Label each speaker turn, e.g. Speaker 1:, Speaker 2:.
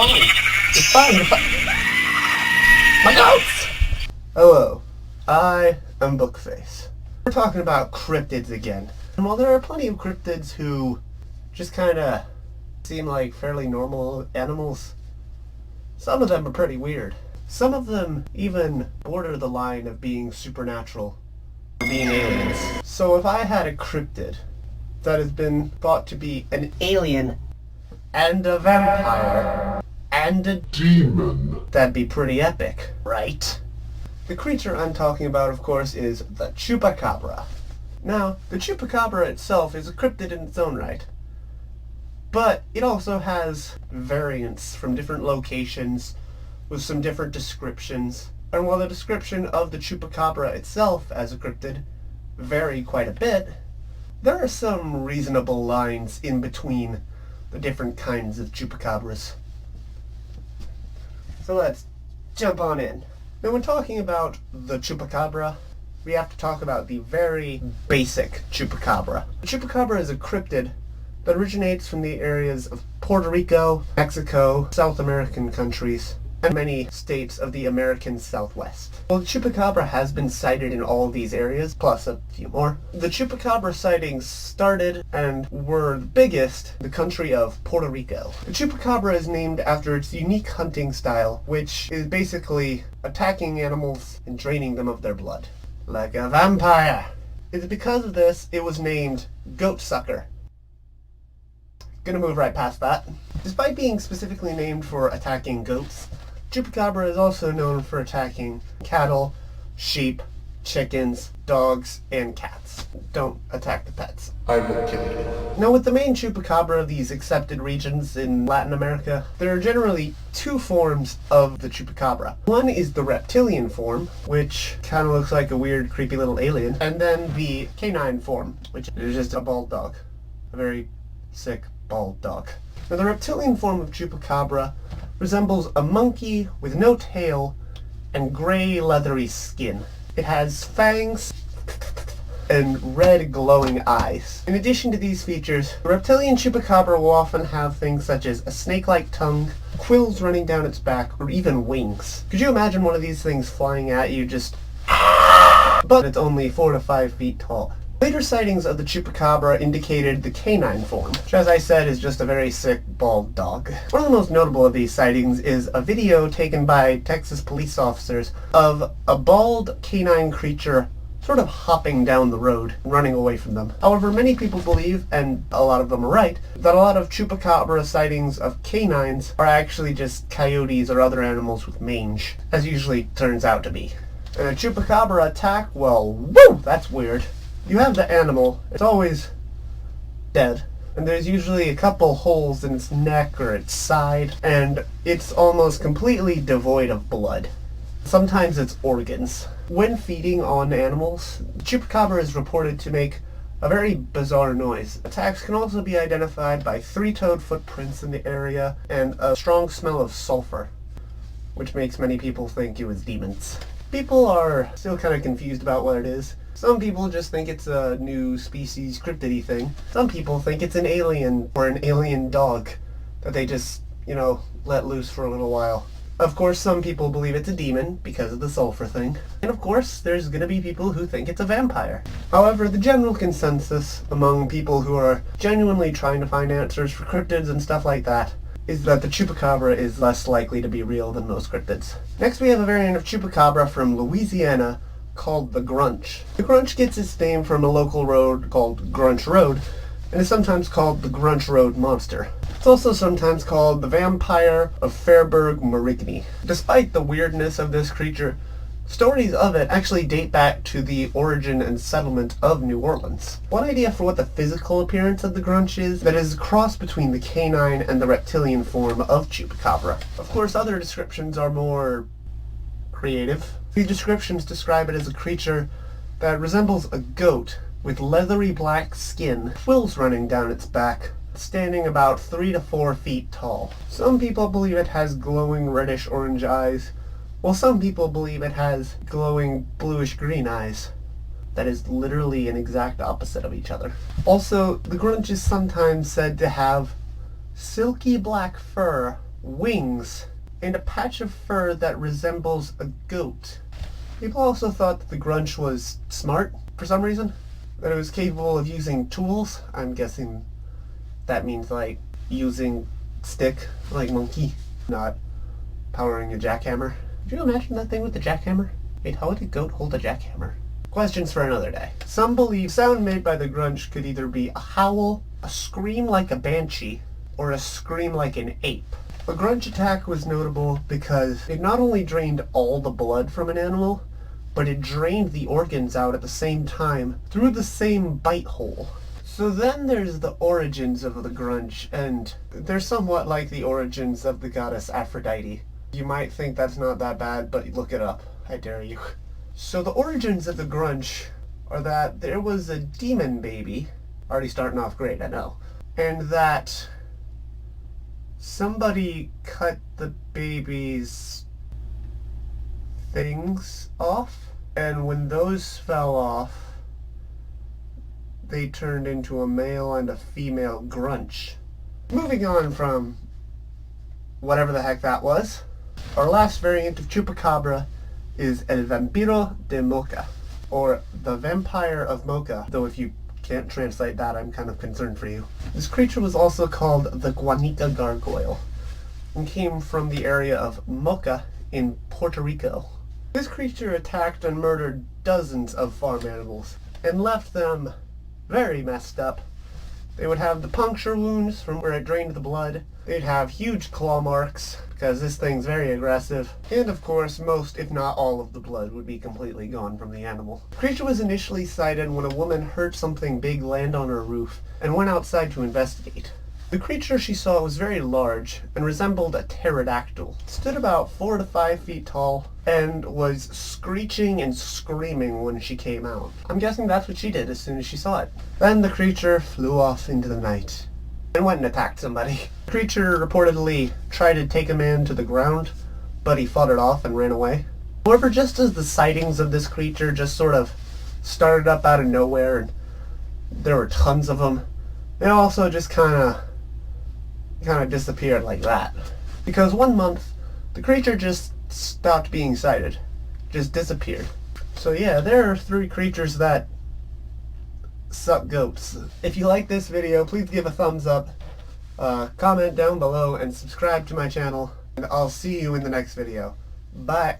Speaker 1: fine. It's fine, you're fine. My goats! Hello, I am Bookface. We're talking about cryptids again. And while there are plenty of cryptids who just kinda seem like fairly normal animals, some of them are pretty weird. Some of them even border the line of being supernatural or being aliens. So if I had a cryptid that has been thought to be an alien and a vampire and a demon, that'd be pretty epic, right? The creature I'm talking about, of course, is the Chupacabra. Now, the Chupacabra itself is a cryptid in its own right, but it also has variants from different locations with some different descriptions. And while the description of the Chupacabra itself as a cryptid vary quite a bit, there are some reasonable lines in between the different kinds of Chupacabras. So let's jump on in. Now when talking about the Chupacabra, we have to talk about the very basic Chupacabra. The Chupacabra is a cryptid that originates from the areas of Puerto Rico, Mexico, South American countries, and many states of the American Southwest. Well, the Chupacabra has been sighted in all of these areas, plus a few more. The Chupacabra sightings started and were the biggest in the country of Puerto Rico. The Chupacabra is named after its unique hunting style, which is basically attacking animals and draining them of their blood, like a vampire. It's because of this it was named Goat Sucker. Gonna move right past that. Despite being specifically named for attacking goats, Chupacabra is also known for attacking cattle, sheep, chickens, dogs, and cats. Don't attack the pets. I will kill you. Now with the main Chupacabra of these accepted regions in Latin America, there are generally two forms of the Chupacabra. One is the reptilian form, which kind of looks like a weird, creepy little alien, and then the canine form, which is just a bald dog. A very sick bald dog. Now the reptilian form of Chupacabra resembles a monkey with no tail and gray leathery skin. It has fangs and red glowing eyes. In addition to these features, the reptilian Chupacabra will often have things such as a snake-like tongue, quills running down its back, or even wings. Could you imagine one of these things flying at you just... But it's only 4 to 5 feet tall. Later sightings of the Chupacabra indicated the canine form, which as I said is just a very sick bald dog. One of the most notable of these sightings is a video taken by Texas police officers of a bald canine creature sort of hopping down the road, running away from them. However, many people believe, and a lot of them are right, that a lot of Chupacabra sightings of canines are actually just coyotes or other animals with mange, as usually turns out to be. And a Chupacabra attack, well, woo, that's weird. You have the animal, it's always dead, and there's usually a couple holes in its neck or its side, and it's almost completely devoid of blood. Sometimes it's organs. When feeding on animals, the Chupacabra is reported to make a very bizarre noise. Attacks can also be identified by three-toed footprints in the area and a strong smell of sulfur, which makes many people think it was demons. People are still kind of confused about what it is. Some people just think it's a new species cryptid-y thing. Some people think it's an alien or an alien dog that they just, let loose for a little while. Of course, some people believe it's a demon because of the sulfur thing. And of course, there's gonna be people who think it's a vampire. However, the general consensus among people who are genuinely trying to find answers for cryptids and stuff like that is that the Chupacabra is less likely to be real than most cryptids. Next, we have a variant of Chupacabra from Louisiana called the Grunch. The Grunch gets its name from a local road called Grunch Road, and is sometimes called the Grunch Road Monster. It's also sometimes called the Vampire of Fairburg Marigny. Despite the weirdness of this creature, stories of it actually date back to the origin and settlement of New Orleans. One idea for what the physical appearance of the Grunch is that it is a cross between the canine and the reptilian form of Chupacabra. Of course, other descriptions are more creative. These descriptions describe it as a creature that resembles a goat with leathery black skin, quills running down its back, standing about 3 to 4 feet tall. Some people believe it has glowing reddish-orange eyes, while some people believe it has glowing bluish-green eyes. That is literally an exact opposite of each other. Also, the Grunch is sometimes said to have silky black fur wings, and a patch of fur that resembles a goat. People also thought that the Grunch was smart for some reason, that it was capable of using tools. I'm guessing that means like using stick like monkey, not powering a jackhammer. Could you imagine that thing with the jackhammer? Wait, how would a goat hold a jackhammer? Questions for another day. Some believe sound made by the Grunch could either be a howl, a scream like a banshee, or a scream like an ape. The Grunch attack was notable because it not only drained all the blood from an animal, but it drained the organs out at the same time through the same bite hole. So then there's the origins of the Grunch, and they're somewhat like the origins of the goddess Aphrodite. You might think that's not that bad, but look it up. I dare you. So the origins of the Grunch are that there was a demon baby, already starting off great, I know, and that somebody cut the baby's things off, and when those fell off, they turned into a male and a female Grunch. Moving on from whatever the heck that was, our last variant of Chupacabra is El Vampiro de Mocha, or the Vampire of Mocha, though if you can't translate that, I'm kind of concerned for you. This creature was also called the Guanica Gargoyle, and came from the area of Mocha in Puerto Rico. This creature attacked and murdered dozens of farm animals, and left them very messed up. They would have the puncture wounds from where it drained the blood. They'd have huge claw marks, because this thing's very aggressive. And of course, most, if not all, of the blood would be completely gone from the animal. The creature was initially sighted when a woman heard something big land on her roof, and went outside to investigate. The creature she saw was very large, and resembled a pterodactyl. It stood about 4 to 5 feet tall, and was screeching and screaming when she came out. I'm guessing that's what she did as soon as she saw it. Then the creature flew off into the night, and went and attacked somebody. The creature reportedly tried to take a man to the ground, but he fought it off and ran away. However, just as the sightings of this creature just sort of started up out of nowhere, and there were tons of them, they also just kind of disappeared like that. Because one month, the creature just stopped being sighted. Just disappeared. So yeah, there are 3 creatures that suck goats. If you like this video, please give a thumbs up, comment down below, and subscribe to my channel. And I'll see you in the next video. Bye!